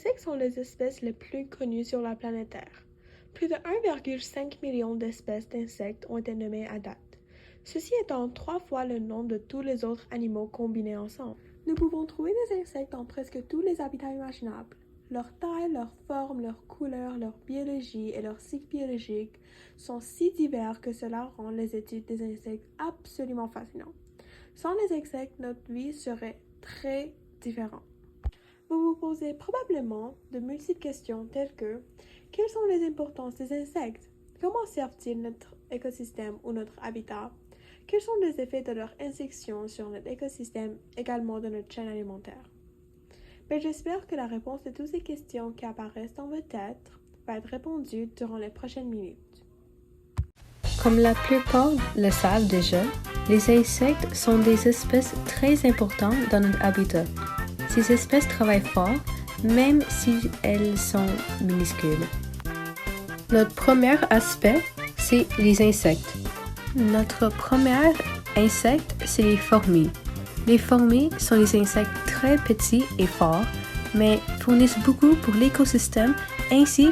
insectes sont les espèces les plus connues sur la planète Terre. Plus de 1,5 million d'espèces d'insectes ont été nommées à date. Ceci étant 3 fois le nombre de tous les autres animaux combinés ensemble. Nous pouvons trouver des insectes dans presque tous les habitats imaginables. Leur taille, leur forme, leur couleur, leur biologie et leur cycle biologique sont si divers que cela rend les études des insectes absolument fascinantes. Sans les insectes, notre vie serait très différente. Vous vous posez probablement de multiples questions telles que quelles sont les importances des insectes? Comment servent-ils notre écosystème ou notre habitat? Quels sont les effets de leur insection sur notre écosystème, également de notre chaîne alimentaire? Mais j'espère que la réponse de toutes ces questions qui apparaissent dans votre tête va être répondue durant les prochaines minutes. Comme la plupart le savent déjà, les insectes sont des espèces très importantes dans notre habitat. Ces espèces travaillent fort, même si elles sont minuscules. Notre premier aspect, c'est les insectes. Notre premier insecte, c'est les fourmis. Les fourmis sont des insectes très petits et forts, mais fournissent beaucoup pour l'écosystème ainsi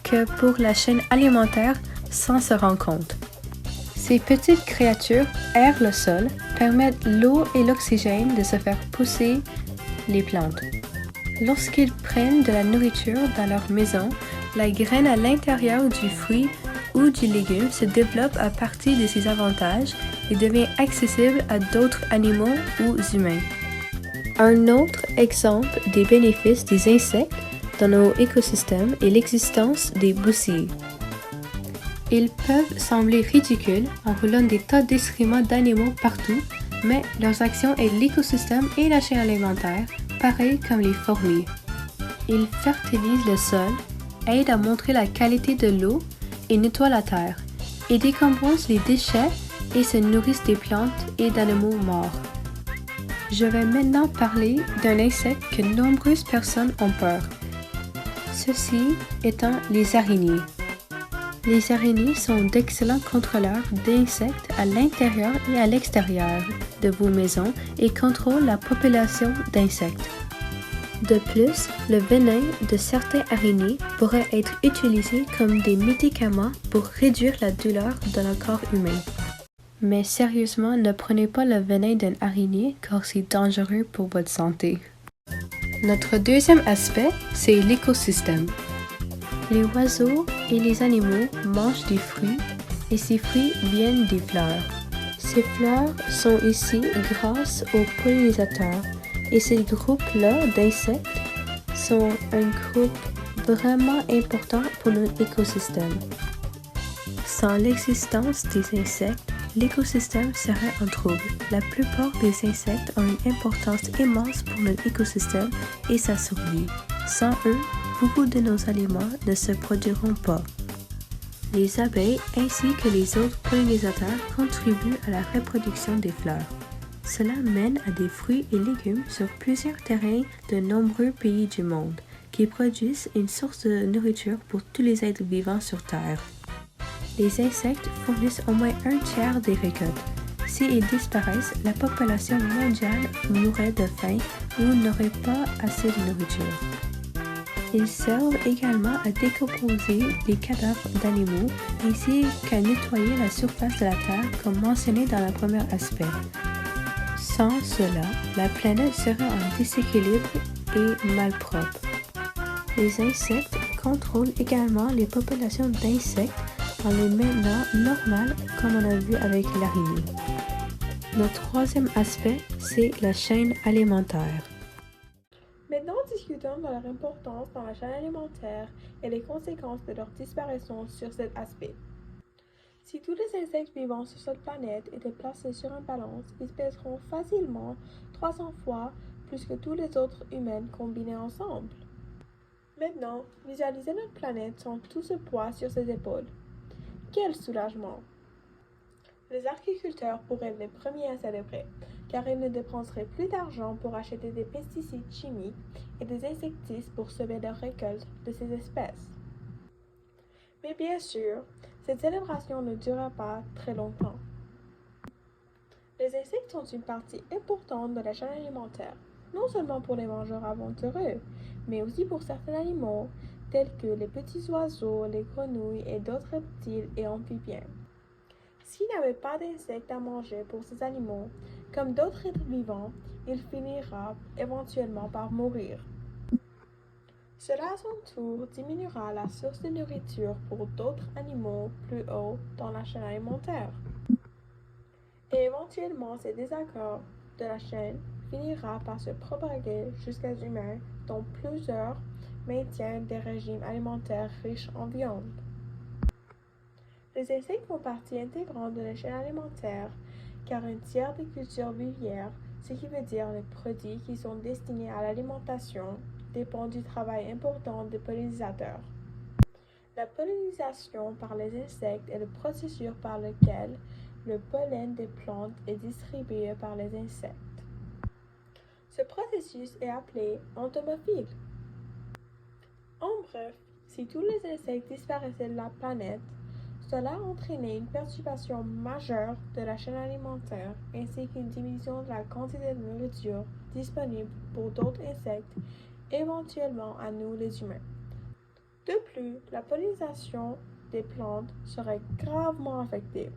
que pour la chaîne alimentaire sans se rendre compte. Ces petites créatures aèrent le sol, permettent l'eau et l'oxygène de se faire pousser les plantes. Lorsqu'ils prennent de la nourriture dans leur maison, la graine à l'intérieur du fruit ou du légume se développe à partir de ces avantages et devient accessible à d'autres animaux ou humains. Un autre exemple des bénéfices des insectes dans nos écosystèmes est l'existence des bousilles. Ils peuvent sembler ridicules en roulant des tas d'excréments d'animaux partout, mais leurs actions aident l'écosystème et la chaîne alimentaire, pareil comme les fourmis. Ils fertilisent le sol, aident à montrer la qualité de l'eau et nettoient la terre. Ils décomposent les déchets et se nourrissent des plantes et d'animaux morts. Je vais maintenant parler d'un insecte que nombreuses personnes ont peur. Ceci étant les araignées. Les araignées sont d'excellents contrôleurs d'insectes à l'intérieur et à l'extérieur de vos maisons et contrôlent la population d'insectes. De plus, le venin de certains araignées pourrait être utilisé comme des médicaments pour réduire la douleur dans le corps humain. Mais sérieusement, ne prenez pas le venin d'une araignée car c'est dangereux pour votre santé. Notre deuxième aspect, c'est l'écosystème. Les oiseaux et les animaux mangent des fruits et ces fruits viennent des fleurs. Ces fleurs sont ici grâce aux pollinisateurs et ces groupes-là d'insectes sont un groupe vraiment important pour notre écosystème. Sans l'existence des insectes, l'écosystème serait en trouble. La plupart des insectes ont une importance immense pour notre écosystème et sa survie. Sans eux, beaucoup de nos aliments ne se produiront pas. Les abeilles ainsi que les autres pollinisateurs contribuent à la reproduction des fleurs. Cela mène à des fruits et légumes sur plusieurs terrains de nombreux pays du monde, qui produisent une source de nourriture pour tous les êtres vivants sur Terre. Les insectes fournissent au moins un tiers des récoltes. S'ils disparaissent, la population mondiale mourrait de faim ou n'aurait pas assez de nourriture. Ils servent également à décomposer les cadavres d'animaux ainsi qu'à nettoyer la surface de la Terre comme mentionné dans le premier aspect. Sans cela, la planète serait en déséquilibre et malpropre. Les insectes contrôlent également les populations d'insectes en les maintenant normales comme on a vu avec l'araignée. Notre troisième aspect, c'est la chaîne alimentaire. Maintenant, discutons de leur importance dans la chaîne alimentaire et les conséquences de leur disparition sur cet aspect. Si tous les insectes vivants sur cette planète étaient placés sur une balance, ils pèseront facilement 300 fois plus que tous les autres humains combinés ensemble. Maintenant, visualisez notre planète sans tout ce poids sur ses épaules. Quel soulagement! Les agriculteurs pourraient être les premiers à célébrer, car ils ne dépenseraient plus d'argent pour acheter des pesticides chimiques et des insecticides pour sauver leurs récoltes de ces espèces. Mais bien sûr, cette célébration ne durera pas très longtemps. Les insectes sont une partie importante de la chaîne alimentaire. non seulement pour les mangeurs aventureux, mais aussi pour certains animaux, tels que les petits oiseaux, les grenouilles et d'autres reptiles et amphibiens. S'il n'y avait pas d'insectes à manger pour ces animaux, comme d'autres êtres vivants, il finira éventuellement par mourir. Cela à son tour diminuera la source de nourriture pour d'autres animaux plus haut dans la chaîne alimentaire. Et éventuellement, ces désaccords de la chaîne finira par se propager jusqu'aux humains, dont plusieurs maintiennent des régimes alimentaires riches en viande. Les insectes font partie intégrante de la chaîne alimentaire, car un tiers des cultures vivières, ce qui veut dire les produits qui sont destinés à l'alimentation, dépend du travail important des pollinisateurs. La pollinisation par les insectes est le processus par lequel le pollen des plantes est distribué par les insectes. Ce processus est appelé entomophile. En bref, si tous les insectes disparaissaient de la planète, cela entraînait une perturbation majeure de la chaîne alimentaire ainsi qu'une diminution de la quantité de nourriture disponible pour d'autres insectes, éventuellement à nous les humains. De plus, la pollinisation des plantes serait gravement affectée,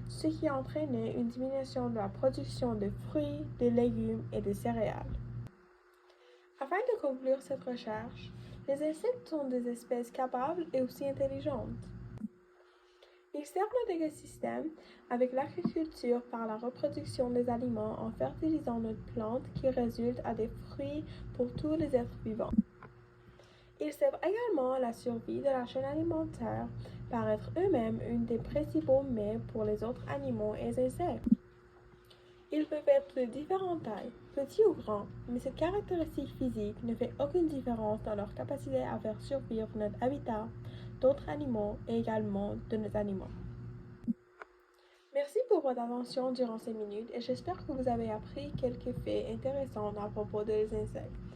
ce qui entraînait une diminution de la production de fruits, de légumes et de céréales. Afin de conclure cette recherche, les insectes sont des espèces capables et aussi intelligentes. Ils servent notre écosystème avec l'agriculture par la reproduction des aliments en fertilisant notre plante qui résulte à des fruits pour tous les êtres vivants. Ils servent également à la survie de la chaîne alimentaire par être eux-mêmes une des principaux mets pour les autres animaux et insectes. Ils peuvent être de différentes tailles, petits ou grands, mais cette caractéristique physique ne fait aucune différence dans leur capacité à faire survivre notre habitat, d'autres animaux et également de nos animaux. Merci pour votre attention durant ces minutes et j'espère que vous avez appris quelques faits intéressants à propos des insectes.